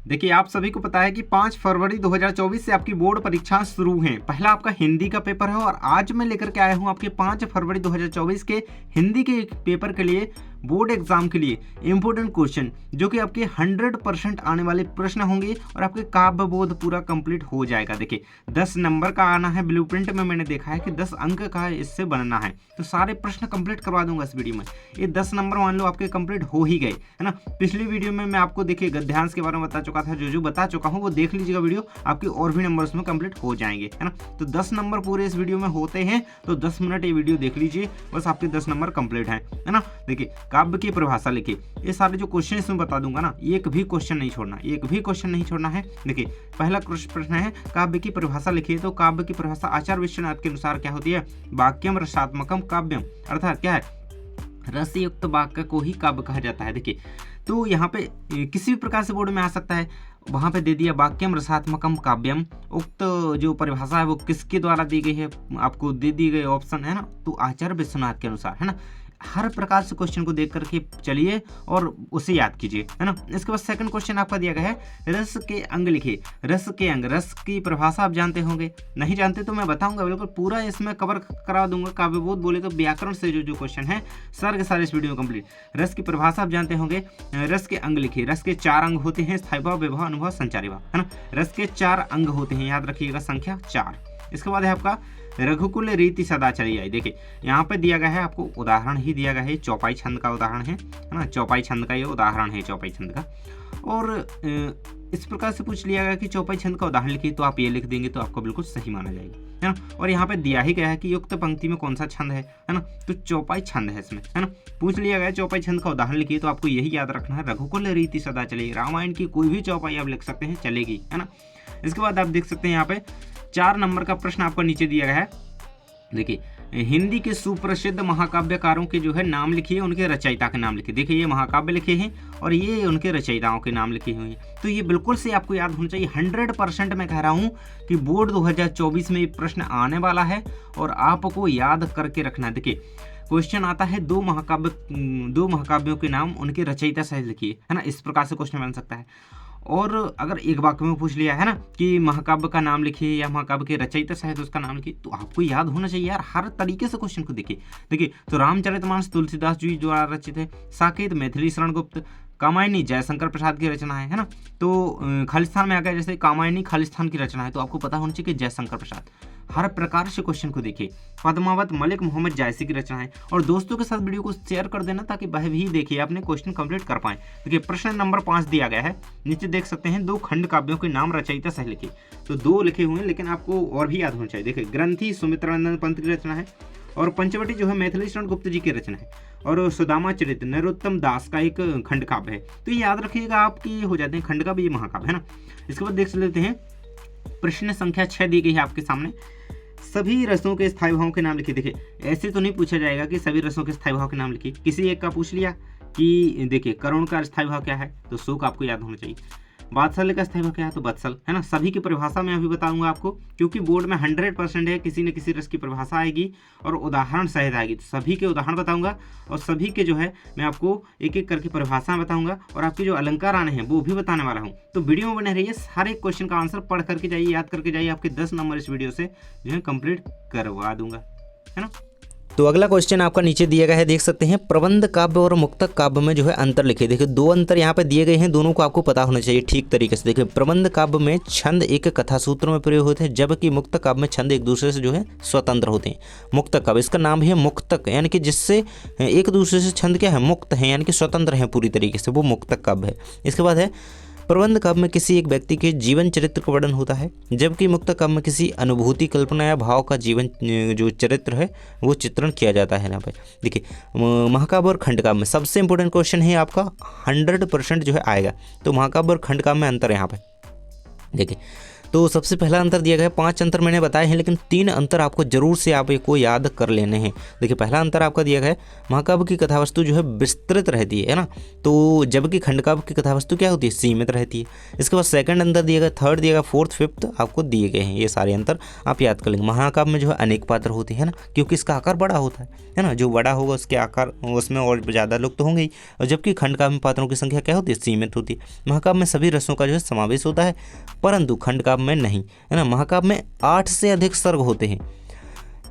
देखिए आप सभी को पता है कि 5 फरवरी 2024 से आपकी बोर्ड परीक्षाएं शुरू हैं। पहला आपका हिंदी का पेपर है और आज मैं लेकर के आया हूं आपके 5 फरवरी 2024 के हिंदी के पेपर के लिए, बोर्ड एग्जाम के लिए इंपोर्टेंट क्वेश्चन जो कि आपके 100% आने वाले प्रश्न होंगे और आपके काव्य बोध पूरा कंप्लीट हो जाएगा। देखिए 10 नंबर का आना है, ब्लूप्रिंट में मैंने देखा है कि 10 अंक का इससे बनना है, तो सारे प्रश्न कंप्लीट करवा दूंगा इस वीडियो में। ये 10 नंबर मान लो आपके कंप्लीट हो ही गए, है ना। पिछली वीडियो में मैं आपको देखिए गद्यांश के बारे में बता चुका था, जो बता चुका हूँ वो देख लीजिएगा वीडियो, आपके और भी नंबर उसमें कंप्लीट हो जाएंगे, है ना। तो 10 नंबर पूरे इस वीडियो में होते हैं, तो 10 मिनट ये वीडियो देख लीजिए, बस आपके 10 नंबर कंप्लीट हैं, है ना। देखिए काव्य की परिभाषा लिखिए, ये सारे जो क्वेश्चन इसमें बता दूंगा ना, एक भी क्वेश्चन नहीं छोड़ना, एक भी क्वेश्चन नहीं छोड़ना है। देखिए पहला प्रश्न है काव्य की परिभाषा लिखिए, तो काव्य की परिभाषा आचार्य विश्वनाथ के अनुसार क्या होती है? वाक्यम रसात्मकम काव्यम, अर्थात क्या है, रसयुक्त वाक्य को ही काव्य कहा जाता है। देखिए तो यहाँ पे किसी भी प्रकार से बोर्ड में आ सकता है, वहां पे दे दिया वाक्यम रसात्मकम काव्यम, उक्त जो परिभाषा है वो किसके द्वारा दी गई है, आपको दे दी गई ऑप्शन है ना, तो आचार्य विश्वनाथ के अनुसार, है ना। हर प्रकार से क्वेश्चन को देख करके चलिए और उसे याद कीजिए, है ना। इसके बाद सेकंड क्वेश्चन आपका दिया गया है, रस के अंग लिखिए। रस के अंग, रस की परिभाषा आप जानते होंगे, नहीं जानते तो मैं बताऊंगा, बिल्कुल पूरा इसमें कवर करा दूंगा। काव्यबोध बोले तो व्याकरण से जो क्वेश्चन है सारे इस वीडियो में कंप्लीट। रस की परिभाषा आप जानते होंगे। रस के अंग लिखिए। रस के 4 अंग होते हैं, स्थायी भाव, विभाव, अनुभव, संचारी भाव, है ना। रस के 4 अंग होते हैं, याद रखिएगा, संख्या 4। इसके बाद है आपका रघुकुल रीति सदा चली आई। देखिए यहाँ पे दिया गया है, आपको उदाहरण ही दिया गया है, चौपाई छंद का उदाहरण है ना, चौपाई छंद का ये उदाहरण है, चौपाई छंद का। और इस प्रकार से पूछ लिया गया कि चौपाई छंद का उदाहरण लिखिए, तो आप ये लिख देंगे तो आपको बिल्कुल सही माना जाएगा, है ना। और यहाँ पे दिया ही गया है कि युक्त पंक्ति में कौन सा छंद है ना, तो चौपाई छंद है इसमें, है ना। पूछ लिया गया चौपाई छंद का उदाहरण लिखिए, तो आपको यही याद रखना है, रघुकुल रीति सदा चलेगी। रामायण की कोई भी चौपाई आप लिख सकते हैं, चलेगी, है ना। इसके बाद आप देख सकते हैं यहाँ पे 4 नंबर का प्रश्न आपको नीचे दिया गया है। देखिए हिंदी के सुप्रसिद्ध महाकाव्यकारों के जो है नाम लिखिए, उनके रचयिता के नाम लिखिए। देखिए ये महाकाव्य लिखे हैं और ये उनके रचयिताओं के नाम लिखे हुए हैं, तो ये बिल्कुल से आपको याद होना चाहिए। 100% मैं कह रहा हूँ कि बोर्ड 2024 में ये प्रश्न आने वाला है और आपको याद करके रखना है। देखिए क्वेश्चन आता है, 2 महाकाव्यों के नाम उनके रचयिता सहित लिखिए, है ना। इस प्रकार से क्वेश्चन बन सकता है। और अगर एक वाक्य में पूछ लिया है ना कि महाकाव्य का नाम लिखिए या महाकाव्य के रचयिता सहित उसका नाम लिखिए, तो आपको याद होना चाहिए यार, हर तरीके से क्वेश्चन को देखिए तो रामचरितमानस तुलसीदास जी द्वारा रचित है, साकेत मैथिली शरण गुप्त, कामायनी जयशंकर प्रसाद की रचना है ना। तो खालिस्तान में आ गया, जैसे कामायनी खालिस्तान की रचना है, तो आपको पता होना चाहिए कि जयशंकर प्रसाद। हर प्रकार से क्वेश्चन को देखिए। पद्मावत मलिक मोहम्मद जायसी की रचना है। और दोस्तों के साथ वीडियो को शेयर कर देना ताकि वह भी देखिए, अपने क्वेश्चन कंप्लीट कर पाए। देखिए प्रश्न नंबर 5 दिया गया है, नीचे देख सकते हैं, 2 खंड काव्यों के नाम रचयिता सह लिखिए। तो 2 लिखे हुए हैं, लेकिन आपको और भी याद होना चाहिए। देखिए ग्रंथि सुमित्रानंद पंत की रचना है और पंचवटी जो है मैथिली शरण गुप्त जी की रचना है, और सुदामा चरित्र नरोत्तम दास का एक खंड काव्य है। तो ये याद रखिएगा, आपकी हो जाते हैं खंड काव्य, ये महाकाव्य, है ना। इसके बाद देख लेते हैं प्रश्न संख्या 6 दी गई है आपके सामने। सभी रसों के स्थायी भावों के नाम लिखिए। देखिए ऐसे तो नहीं पूछा जाएगा कि सभी रसों के स्थायी भाव के नाम लिखिए, किसी एक का पूछ लिया कि देखिए करुण का स्थायी भाव क्या है, तो शोक आपको याद होना चाहिए। वात्सल्य का स्थायी भाव क्या है, तो वत्सल, है ना। सभी की परिभाषा मैं अभी बताऊंगा आपको, क्योंकि बोर्ड में 100% है, किसी न किसी रस की परिभाषा आएगी और उदाहरण सहित आएगी, तो सभी के उदाहरण बताऊंगा और सभी के जो है मैं आपको एक एक करके परिभाषा बताऊंगा और आपके जो अलंकार आने हैं वो भी बताने वाला हूँ। तो वीडियो में बने रहिए, सारे क्वेश्चन का आंसर पढ़ करके जाइए, याद करके जाइए, आपके 10 नंबर इस वीडियो से जो है कंप्लीट करवा दूंगा, है ना। तो अगला क्वेश्चन आपका नीचे दिया गया है, देख सकते हैं, प्रबंध काव्य और मुक्तक काव्य में जो है अंतर लिखिए। देखिए 2 अंतर यहाँ पे दिए गए हैं, दोनों को आपको पता होना चाहिए ठीक तरीके से। देखिए प्रबंध काव्य में छंद एक कथा सूत्र में प्रयोग होते हैं, जबकि मुक्तक काव्य में छंद एक दूसरे से जो है स्वतंत्र होते हैं। मुक्तक काव्य, इसका नाम है मुक्तक, यानी कि जिससे एक दूसरे से छंद क्या है, मुक्त है, यानी कि स्वतंत्र है पूरी तरीके से, वो मुक्तक काव्य है। इसके बाद है प्रबंध काव्य में किसी एक व्यक्ति के जीवन चरित्र का वर्णन होता है, जबकि मुक्तक काव्य में किसी अनुभूति, कल्पना या भाव का जीवन जो चरित्र है वो चित्रण किया जाता है। यहाँ पे देखिए महाकाव्य और खंड काव्य में सबसे इंपॉर्टेंट क्वेश्चन है आपका, 100% जो है आएगा। तो महाकाव्य और खंड काव्य में अंतर यहाँ पे देखिए, तो सबसे पहला अंतर दिया गया है, 5 अंतर मैंने बताए हैं, लेकिन 3 अंतर आपको जरूर से आप को याद कर लेने हैं। देखिए पहला अंतर आपका दिया गया है, महाकाव्य की कथावस्तु जो है विस्तृत रहती है ना, तो जबकि खंडकाव्य की कथावस्तु क्या होती है, सीमित रहती है। इसके बाद सेकंड अंतर दिया गया, थर्ड दिया गया, फोर्थ फिफ्थ आपको दिए गए हैं। ये सारे अंतर आप याद कर लेंगे। महाकाव्य में जो है अनेक पात्र होते हैं ना, क्योंकि इसका आकार बड़ा होता है ना, जो बड़ा होगा उसके आकार उसमें और ज़्यादा लोग तो होंगे ही। और जबकि खंडकाव्य में पात्रों की संख्या क्या होती है, सीमित होती है। महाकाव्य में सभी रसों का जो है समावेश होता है, परंतु खंडकाव्य में नहीं, है ना। महाकाव्य में 8 से अधिक सर्ग होते हैं।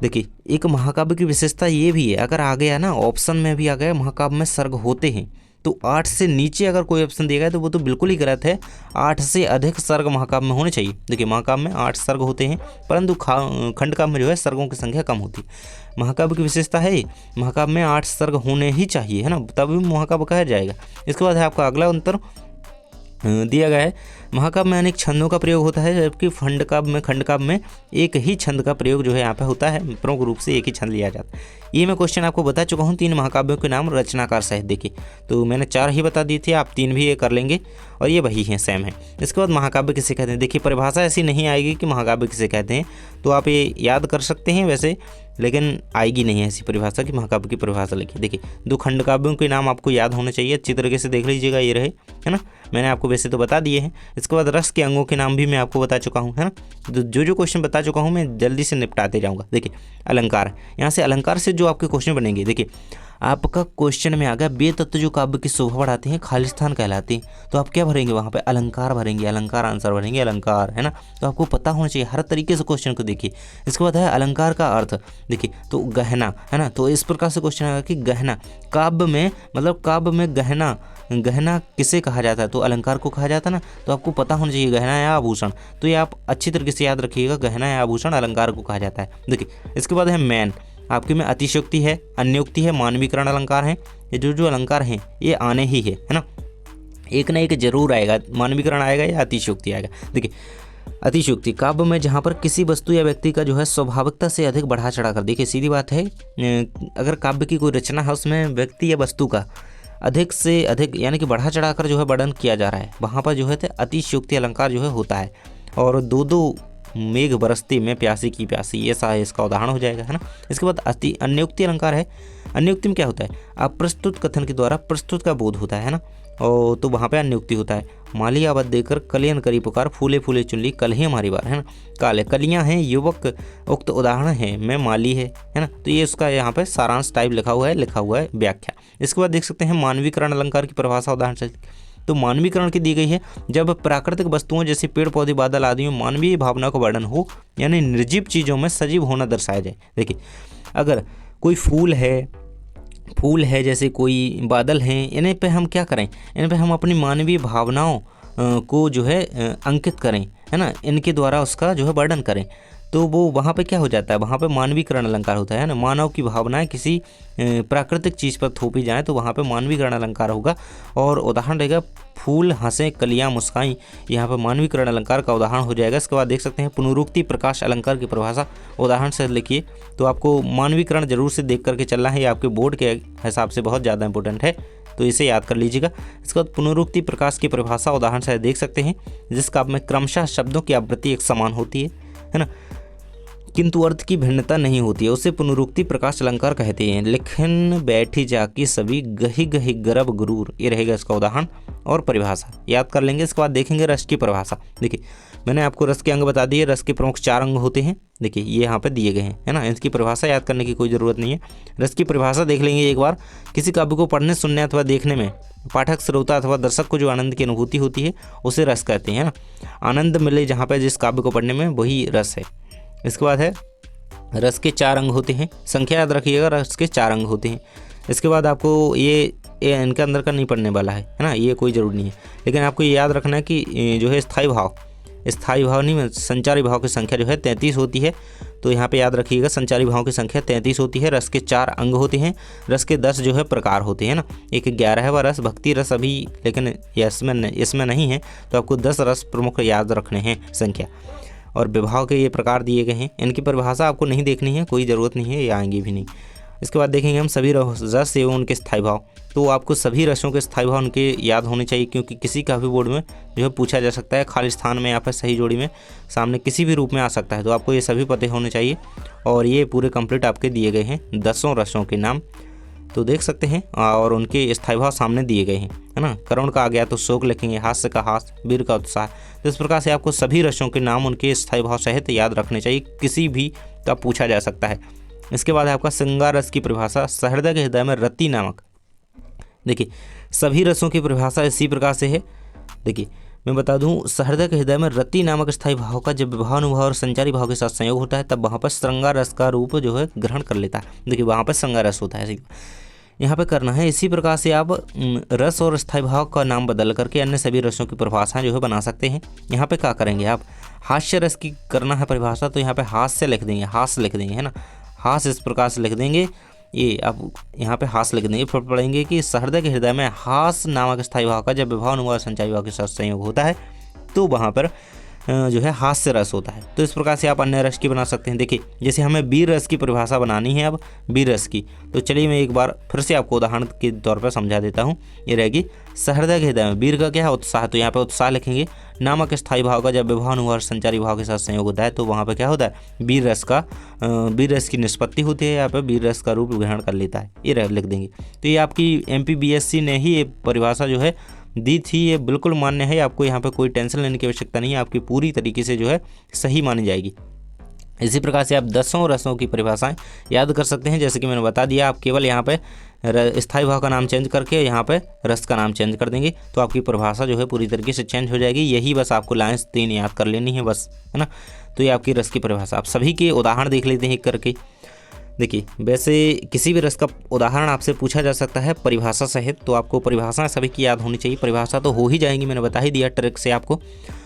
देखिए एक महाकाव्य की विशेषता ये भी है, अगर आ गया ना ऑप्शन में भी आ गया महाकाव्य में सर्ग होते हैं, तो 8 से नीचे अगर कोई ऑप्शन दिया गया तो वो तो बिल्कुल ही गलत है। 8 से अधिक सर्ग महाकाव्य में होने चाहिए। देखिए महाकाव्य में 8 सर्ग होते हैं, परंतु खंडकाव्य में जो है सर्गों की संख्या कम होती है। महाकाव्य की विशेषता है महाकाव्य में 8 सर्ग होने ही चाहिए, है ना, तभी महाकाव्य कहा जाएगा। इसके बाद है आपका अगला अंतर दिया गया है, महाकाव्य में अनेक छंदों का प्रयोग होता है, जबकि खंडकाव्य में एक ही छंद का प्रयोग जो है यहाँ पे होता है, प्रमुख रूप से एक ही छंद लिया जाता है। ये मैं क्वेश्चन आपको बता चुका हूँ। 3 महाकाव्यों के नाम रचनाकार सहित देखिए, तो मैंने 4 ही बता दिए थे, आप 3 भी ये कर लेंगे और ये वही हैं, सेम है। इसके बाद महाकाव्य किसे कहते हैं, देखिए परिभाषा ऐसी नहीं आएगी कि महाकाव्य किसे कहते हैं, तो आप ये याद कर सकते हैं वैसे, लेकिन आएगी नहीं ऐसी परिभाषा कि महाकाव्य की परिभाषा लिखी। देखिए 2 खंडकाव्यों के नाम आपको याद होने चाहिए, अच्छी तरीके से देख लीजिएगा, ये रहे, है ना, मैंने आपको वैसे तो बता दिए हैं। इसके बाद रस के अंगों के नाम भी मैं आपको बता चुका हूँ, है ना, तो जो क्वेश्चन बता चुका हूँ मैं जल्दी से निपटाते जाऊँगा। देखिए अलंकार, यहाँ से अलंकार से जो आपके क्वेश्चन बनेंगे, देखिए आपका क्वेश्चन में आ गया बे तत्व जो काव्य की शोभा बढ़ाते हैं खालिस्तान कहलाते हैं, तो आप क्या भरेंगे वहाँ पे, अलंकार भरेंगे, अलंकार आंसर भरेंगे, अलंकार, है ना। तो आपको पता होना चाहिए हर तरीके से क्वेश्चन को। देखिए इसके बाद है अलंकार का अर्थ, देखिए तो गहना, है ना, तो इस प्रकार से क्वेश्चन आएगा कि गहना काव्य में, मतलब काव्य में गहना किसे कहा जाता है, तो अलंकार को कहा जाता है ना, तो आपको पता होना चाहिए गहना या आभूषण, तो ये आप अच्छी तरीके से याद रखिएगा, गहना या आभूषण अलंकार को कहा जाता है। देखिए इसके बाद है मैन, आपके में अतिशयोक्ति है, अन्योक्ति है, मानवीकरण अलंकार है। ये जो अलंकार हैं ये आने ही है ना, एक ना एक जरूर आएगा, मानवीकरण आएगा या अतिशयोक्ति आएगा। देखिए अतिशयोक्ति काव्य में जहाँ पर किसी वस्तु या व्यक्ति का जो है स्वाभाविकता से अधिक बढ़ा चढ़ा कर, देखिए सीधी बात है, अगर काव्य की कोई रचना है उसमें व्यक्ति या वस्तु का अधिक से अधिक यानी कि बढ़ा चढ़ा कर जो है वर्णन किया जा रहा है, वहाँ पर जो है अतिशयोक्ति अलंकार जो है होता है। और 2 मेघ बरसती में प्यासी की प्यासी, ये सा इसका उदाहरण हो जाएगा, है ना। इसके बाद अन्योक्ति अलंकार है। अन्योक्ति में क्या होता है, अप्रस्तुत कथन के द्वारा प्रस्तुत का बोध होता है ना, और तो वहाँ पे अन्योक्ति होता है। माली आवाज देकर कलियन करी पुकार, फूले फूले चुनली कल ही हमारी बार, है ना। काले कलियाँ हैं युवक उक्त उदाहरण है, मैं माली है ना, तो ये उसका यहाँ पे सारांश टाइप लिखा हुआ है व्याख्या। इसके बाद देख सकते हैं मानवीकरण अलंकार की परिभाषा उदाहरण से, तो मानवीकरण की दी गई है, जब प्राकृतिक वस्तुओं जैसे पेड़ पौधे बादल आदि में मानवीय भावना का वर्णन हो, यानी निर्जीव चीज़ों में सजीव होना दर्शाया जाए। देखिए अगर कोई फूल है जैसे कोई बादल हैं, इन्हें पे हम क्या करें, इन पे हम अपनी मानवीय भावनाओं को जो है अंकित करें, है ना, इनके द्वारा उसका जो है वर्णन करें, तो वो वहाँ पे क्या हो जाता है, वहाँ पे मानवीकरण अलंकार होता है ना। मानव की भावनाएं किसी प्राकृतिक चीज़ पर थोपी जाए तो वहाँ पे मानवीकरण अलंकार होगा। और उदाहरण रहेगा फूल हंसे कलियाँ मुस्काई, यहाँ पे मानवीकरण अलंकार का उदाहरण हो जाएगा। इसके बाद देख सकते हैं पुनरुक्ति प्रकाश अलंकार की परिभाषा उदाहरण से लिखिए, तो आपको मानवीकरण जरूर से देख करके चलना है, ये आपके बोर्ड के हिसाब से बहुत ज़्यादा इंपॉर्टेंट है, तो इसे याद कर लीजिएगा। इसके बाद पुनरुक्ति प्रकाश की परिभाषा उदाहरण से देख सकते हैं, जिसका में क्रमशः शब्दों की आवृत्ति एक समान होती है ना, किंतु अर्थ की भिन्नता नहीं होती है, उसे पुनरुक्ति प्रकाश अलंकार कहते हैं। लिखन बैठी जाकी सभी गही गही गर्भ गुरूर, ये रहेगा इसका उदाहरण और परिभाषा, याद कर लेंगे। इसके बाद देखेंगे रस की परिभाषा। देखिए मैंने आपको रस के अंग बता दिए, रस के प्रमुख 4 अंग होते हैं, देखिए ये यहाँ पे दिए गए हैं, है ना, इसकी परिभाषा याद करने की कोई ज़रूरत नहीं है। रस की परिभाषा देख लेंगे एक बार। किसी काव्य को पढ़ने सुनने अथवा देखने में पाठक श्रोता अथवा दर्शक को जो आनंद की अनुभूति होती है उसे रस कहते हैं, है ना। आनंद मिले जहाँ पर जिस काव्य को पढ़ने में वही रस है। इसके बाद है रस के 4 अंग होते हैं, संख्या याद रखिएगा, रस के 4 अंग होते हैं। इसके बाद आपको ये इनके अंदर का नहीं पढ़ने वाला है ना, ये कोई ज़रूरी नहीं है, लेकिन आपको ये याद रखना है कि जो है स्थायी भाव नहीं, संचारी भाव की संख्या जो है 33 होती है, तो यहाँ पे याद रखिएगा संचारी भाव की संख्या 33 होती है। रस के 4 अंग होते हैं, रस के 10 जो है प्रकार होते हैं ना, एक 11वां रस भक्ति रस अभी, लेकिन इसमें नहीं है, तो आपको 10 रस प्रमुख याद रखने हैं संख्या, और विभाव के ये प्रकार दिए गए हैं। इनकी परिभाषा आपको नहीं देखनी है, कोई ज़रूरत नहीं है, ये आएंगी भी नहीं। इसके बाद देखेंगे हम सभी रस एवं उनके स्थायी भाव। तो आपको सभी रसों के स्थायी भाव उनके याद होने चाहिए, क्योंकि किसी का भी बोर्ड में जो है पूछा जा सकता है, खाली स्थान में या फिर सही जोड़ी में सामने किसी भी रूप में आ सकता है। तो आपको ये सभी पते होने चाहिए और ये पूरे कंप्लीट आपके दिए गए हैं 10 रसों के नाम, तो देख सकते हैं। और उनके स्थायी भाव सामने दिए गए हैं, है ना। करुण का आ गया तो शोक लिखेंगे, हास्य का हास, वीर का उत्साह। तो इस प्रकार से आपको सभी रसों के नाम उनके स्थायी भाव सहित याद रखने चाहिए, किसी भी का पूछा जा सकता है। इसके बाद है आपका श्रृंगार रस की परिभाषा, सहृदय के हृदय में रति नामक। देखिए सभी रसों की परिभाषा इसी प्रकार से है। देखिए मैं बता दूं, सहृदय के हृदय में रति नामक स्थायी भाव का जब विभावानुभाव और संचारी भाव के साथ संयोग होता है, तब वहाँ पर श्रृंगार रस का रूप जो है ग्रहण कर लेता है। देखिए वहाँ पर श्रृंगार रस होता है, यहाँ पे करना है। इसी प्रकार से आप रस और स्थायी भाव का नाम बदल करके अन्य सभी रसों की परिभाषाएं जो है बना सकते हैं। यहाँ पे क्या करेंगे आप, हास्य रस की करना है परिभाषा, तो यहाँ पे हास्य लिख देंगे, हास लिख देंगे, है ना। हास इस प्रकार से लिख देंगे, ये आप यहाँ पे हास लिख देंगे। फिर पढ़ेंगे कि सहृदय के हृदय में हास नामक स्थायी भाव का जब विभावानुभाव संचारी भाव के साथ संयोग होता है, तो वहाँ पर जो है हास्य रस होता है। तो इस प्रकार से आप अन्य रस की बना सकते हैं। देखिए जैसे हमें वीर रस की परिभाषा बनानी है अब वीर रस की, तो चलिए मैं एक बार फिर से आपको उदाहरण के तौर पर समझा देता हूँ। ये रहेगी सहृदय के हृदय में वीर का क्या है, उत्साह, तो यहाँ पे उत्साह लिखेंगे। नामक स्थायी भाव का जब विभावानुभाव संचारी भाव के साथ संयोग होता है, तो वहाँ पे क्या होता है, वीर रस की निष्पत्ति होती है, यहाँ पे वीर रस का रूप ग्रहण कर लेता है, ये लिख देंगे। तो ये आपकी MPBSC ने ही ये परिभाषा जो है दी थी, ये बिल्कुल मान्य है, आपको यहाँ पे कोई टेंशन लेने की आवश्यकता नहीं है, आपकी पूरी तरीके से जो है सही मानी जाएगी। इसी प्रकार से आप 10 रसों की परिभाषाएं याद कर सकते हैं। जैसे कि मैंने बता दिया, आप केवल यहाँ पे स्थायी भाव का नाम चेंज करके यहाँ पे रस का नाम चेंज कर देंगे, तो आपकी परिभाषा जो है पूरी तरीके से चेंज हो जाएगी। यही बस आपको लाइन्स 3 याद कर लेनी है बस, है ना। तो ये आपकी रस की परिभाषा। आप सभी के उदाहरण देख लेते हैं एक करके। देखिए वैसे किसी भी रस का उदाहरण आपसे पूछा जा सकता है परिभाषा सहित, तो आपको परिभाषा सभी की याद होनी चाहिए। परिभाषा तो हो ही जाएंगी, मैंने बता ही दिया ट्रिक से आपको।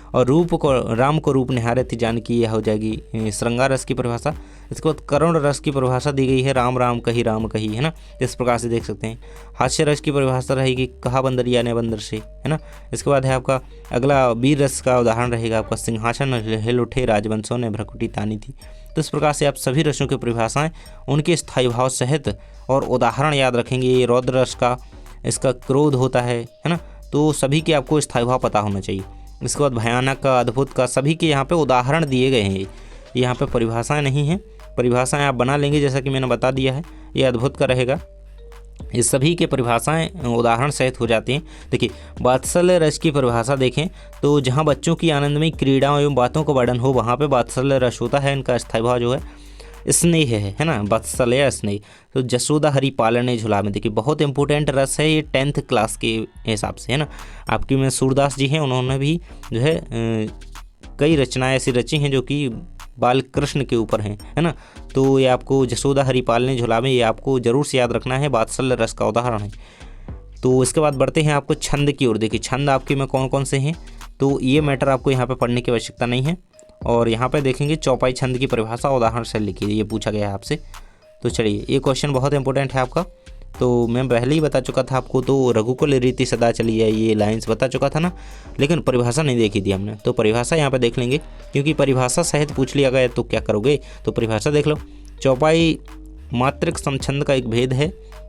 और रूप को, राम को रूप निहारे थी जानकी, यह हो जाएगी श्रृंगार रस की परिभाषा। इसके बाद करुण रस की परिभाषा दी गई है, राम राम कही, है ना। इस प्रकार से देख सकते हैं। हास्य रस की परिभाषा रहेगी, कहा बंदरिया ने बंदर से, है ना। इसके बाद है आपका अगला वीर रस का उदाहरण रहेगा आपका, सिंहासन हिल उठे राजवंशों ने भ्रकुटी तानी थी। तो इस प्रकार से आप सभी रसों की परिभाषाएं उनके स्थायी भाव सहित और उदाहरण याद रखेंगे। ये रौद्र रस का, इसका क्रोध होता है ना। तो सभी के आपको स्थायी भाव पता होना चाहिए। इसके बाद भयानक का, अद्भुत का, सभी के यहाँ पे उदाहरण दिए गए हैं। यहाँ पे परिभाषाएं नहीं हैं, परिभाषाएं आप बना लेंगे जैसा कि मैंने बता दिया है। ये अद्भुत का रहेगा, ये सभी के परिभाषाएं उदाहरण सहित हो जाती हैं। देखिए वात्सल्य रस की परिभाषा देखें तो जहाँ बच्चों की आनंदमयी क्रीड़ाओं एवं बातों का वर्णन हो, वहाँ पे वात्सल्य रस होता है। इनका स्थायी भाव जो है स्नेह है ना, वात्सल्य स्नेह। तो जसोदा हरि पालने झूला में, देखिए बहुत इंपॉर्टेंट रस है ये 10th क्लास के हिसाब से, है ना। आपकी में सूरदास जी हैं, उन्होंने भी जो है कई रचनाएं ऐसी रची हैं जो कि बाल कृष्ण के ऊपर हैं, है ना। तो ये आपको जसोदा हरि पालने झूला में, ये आपको जरूर से याद रखना है, वात्सल्य रस का उदाहरण है। तो इसके बाद बढ़ते हैं आपको छंद की ओर। देखिए छंद आपके में कौन कौन से हैं, तो ये मैटर आपको यहाँ पे पढ़ने की आवश्यकता नहीं है। और यहाँ पे देखेंगे चौपाई छंद की परिभाषा उदाहरण से लिखिए, ये पूछा गया है आपसे। तो चलिए ये क्वेश्चन बहुत इंपॉर्टेंट है आपका, तो मैं पहले ही बता चुका था आपको। तो रघुकुल रीति सदा चली है, ये लाइंस बता चुका था ना, लेकिन परिभाषा नहीं देखी थी हमने। तो परिभाषा यहाँ पे देख लेंगे, क्योंकि परिभाषा सहित पूछ लिया गया तो क्या करोगे। तो परिभाषा देख लो। चौपाई मात्रिक समछंद का एक भेद है,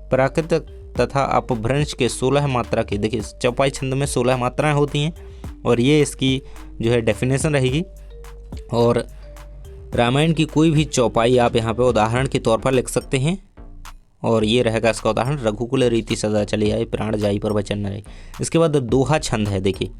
प्राकृतिक तथा अपभ्रंश के 16 मात्रा के। देखिए चौपाई छंद में 16 मात्राएं होती हैं, और ये इसकी जो है डेफिनेशन रहेगी। और रामायण की कोई भी चौपाई आप यहाँ पे उदाहरण के तौर पर लिख सकते हैं, और ये रहेगा इसका उदाहरण, रघुकुल रीति सदा चली आए, प्राण जाई पर वचन न रहे। इसके बाद दोहा छंद है। देखिए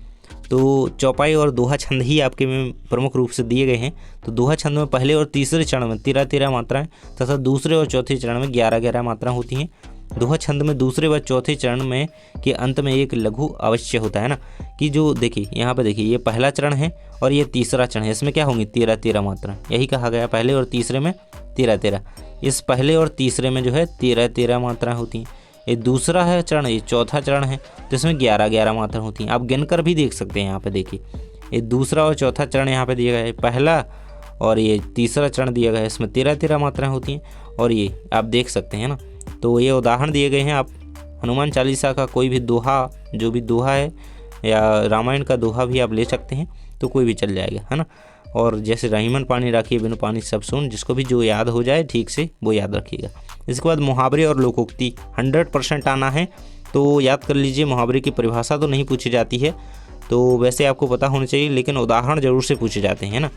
तो चौपाई और दोहा छंद ही आपके में प्रमुख रूप से दिए गए हैं। तो दोहा छंद में पहले और तीसरे चरण में 13 मात्राएं तथा दूसरे और चौथे चरण में 11 मात्राएं होती हैं। दोहा छंद में दूसरे व चौथे चरण में के अंत में एक लघु अवश्य होता है ना, कि जो देखिए यहाँ पे देखिए ये पहला चरण है और ये तीसरा चरण है, इसमें क्या होंगी 13 मात्रा। यही कहा गया पहले और तीसरे में 13। इस पहले और तीसरे में जो है 13 मात्राएं होती हैं। ये दूसरा है चरण, ये चौथा चरण है, जिसमें 11 मात्रा होती हैं। आप गिनकर भी देख सकते हैं। यहाँ पे देखिए ये दूसरा और चौथा चरण यहाँ पे दिया गया है, पहला और ये तीसरा चरण दिया गया है, इसमें 13 मात्राएं होती हैं। और ये आप देख सकते हैं ना। तो ये उदाहरण दिए गए हैं। आप हनुमान चालीसा का कोई भी दोहा, जो भी दोहा है, या रामायण का दोहा भी आप ले सकते हैं, तो कोई भी चल जाएगा, है ना। और जैसे रहीमन पानी राखिए बिनु पानी सब सुन, जिसको भी जो याद हो जाए ठीक से वो याद रखिएगा। इसके बाद मुहावरे और लोकोक्ति 100% आना है, तो याद कर लीजिए। मुहावरे की परिभाषा तो नहीं पूछी जाती है, तो वैसे आपको पता होना चाहिए, लेकिन उदाहरण जरूर से पूछे जाते हैं ना।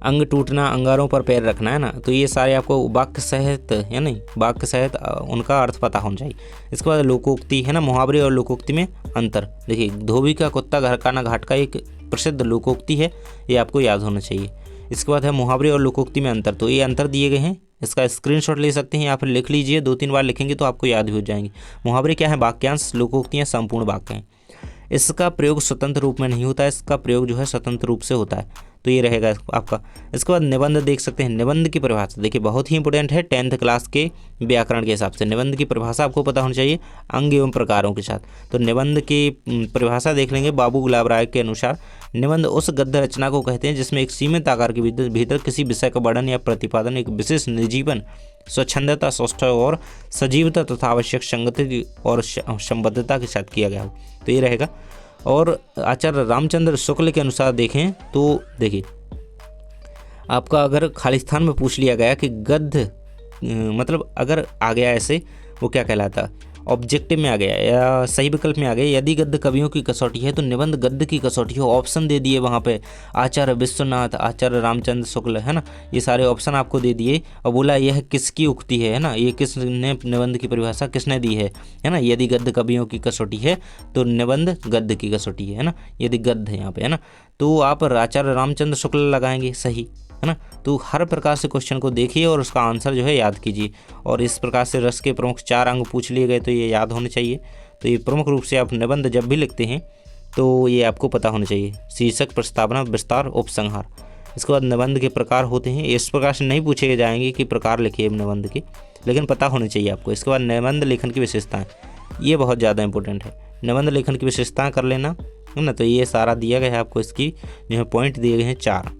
अंग टूटना, अंगारों पर पैर रखना, है ना, तो ये सारे आपको वाक्य सहित है नहीं, वाक्य सहित उनका अर्थ पता होना चाहिए। इसके बाद लोकोक्ति है ना, मुहावरे और लोकोक्ति में अंतर। देखिए, धोबी का कुत्ता घर का ना घाट का एक प्रसिद्ध लोकोक्ति है, ये आपको याद होना चाहिए। इसके बाद है मुहावरे और लोकोक्ति में अंतर, तो ये अंतर दिए गए हैं, इसका स्क्रीनशॉट ले सकते हैं या फिर लिख लीजिए, 2-3 बार लिखेंगे तो आपको याद भी हो जाएंगे। मुहावरे क्या है? वाक्यांश। लोकोक्तियाँ संपूर्ण वाक्य हैं। इसका प्रयोग स्वतंत्र रूप में नहीं होता है, इसका प्रयोग जो है स्वतंत्र रूप से होता है, तो ये रहेगा आपका। इसके बाद निबंध देख सकते हैं। निबंध की परिभाषा देखिए बहुत ही इंपॉर्टेंट है 10th क्लास के व्याकरण के हिसाब से। निबंध की परिभाषा आपको पता होनी चाहिए अंग एवं प्रकारों के साथ। तो निबंध की परिभाषा देख लेंगे बाबू गुलाब राय के अनुसार। निबंध उस गद्य रचना को कहते हैं जिसमें एक सीमित आकार के भीतर किसी विषय का वर्णन या प्रतिपादन एक विशेष निजीवन, स्वच्छंदता, स्वस्थ और सजीवता तथा आवश्यक संगति और संबद्धता के साथ किया गया हो, तो ये रहेगा। और आचार्य रामचंद्र शुक्ल के अनुसार देखें तो देखिए आपका अगर खाली स्थान में पूछ लिया गया कि गद्य मतलब अगर आ गया ऐसे, वो क्या कहलाता? ऑब्जेक्टिव में आ गया या सही विकल्प में आ गया। यदि गद्य कवियों की कसौटी है तो निबंध गद्य की कसौटी हो। ऑप्शन दे दिए वहाँ पे, आचार्य विश्वनाथ, आचार्य रामचंद्र शुक्ल, है ना, ये सारे ऑप्शन आपको दे दिए और बोला यह किसकी उक्ति है ना, ये किसने निबंध की परिभाषा किसने दी है ना। यदि गद्य कवियों की कसौटी है तो निबंध गद्य की कसौटी है ना, यदि गद्य है यहाँ पे, है ना, तो आप आचार्य रामचंद्र शुक्ल लगाएंगे, सही है ना। तो हर प्रकार से क्वेश्चन को देखिए और उसका आंसर जो है याद कीजिए। और इस प्रकार से रस के प्रमुख 4 अंग पूछ लिए गए, तो ये याद होने चाहिए। तो ये प्रमुख रूप से आप निबंध जब भी लिखते हैं तो ये आपको पता होना चाहिए। शीर्षक, प्रस्तावना, विस्तार, उपसंहार। इसके बाद निबंध के प्रकार होते हैं, इस प्रकार से नहीं पूछे जाएंगे कि प्रकार लिखिए निबंध के, लेकिन पता होने चाहिए आपको। इसके बाद निबंध लेखन की विशेषताएँ, ये बहुत ज़्यादा इंपॉर्टेंट है। निबंध लेखन की विशेषताएँ कर लेना, है ना। तो ये सारा दिया गया है आपको, इसकी जो है पॉइंट दिए गए हैं 4।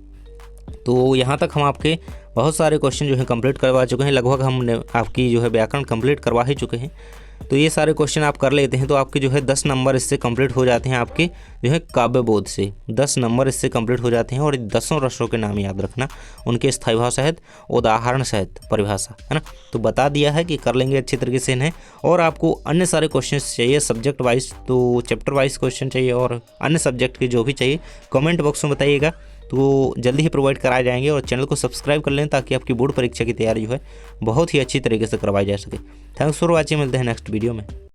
तो यहाँ तक हम आपके बहुत सारे क्वेश्चन जो है कंप्लीट करवा चुके हैं। लगभग हमने आपकी जो है व्याकरण कंप्लीट करवा ही चुके हैं। तो ये सारे क्वेश्चन आप कर लेते हैं तो आपके जो है 10 नंबर इससे कंप्लीट हो जाते हैं। आपके जो है काव्य बोध से 10 नंबर इससे कंप्लीट हो जाते हैं। और 10 रसों के नाम याद रखना, उनके स्थायी भाव सहित, उदाहरण सहित परिभाषा, है ना। तो बता दिया है कि कर लेंगे अच्छी तरीके से इन्हें। और आपको अन्य सारे क्वेश्चन चाहिए सब्जेक्ट वाइज, तो चैप्टर वाइज क्वेश्चन चाहिए और अन्य सब्जेक्ट के जो भी चाहिए कमेंट बॉक्स में बताइएगा, तो जल्दी ही प्रोवाइड कराए जाएंगे। और चैनल को सब्सक्राइब कर लें ताकि आपकी बोर्ड परीक्षा की तैयारी जो है बहुत ही अच्छी तरीके से करवाई जा सके। थैंक्स फॉर वॉचिंग, मिलते हैं नेक्स्ट वीडियो में।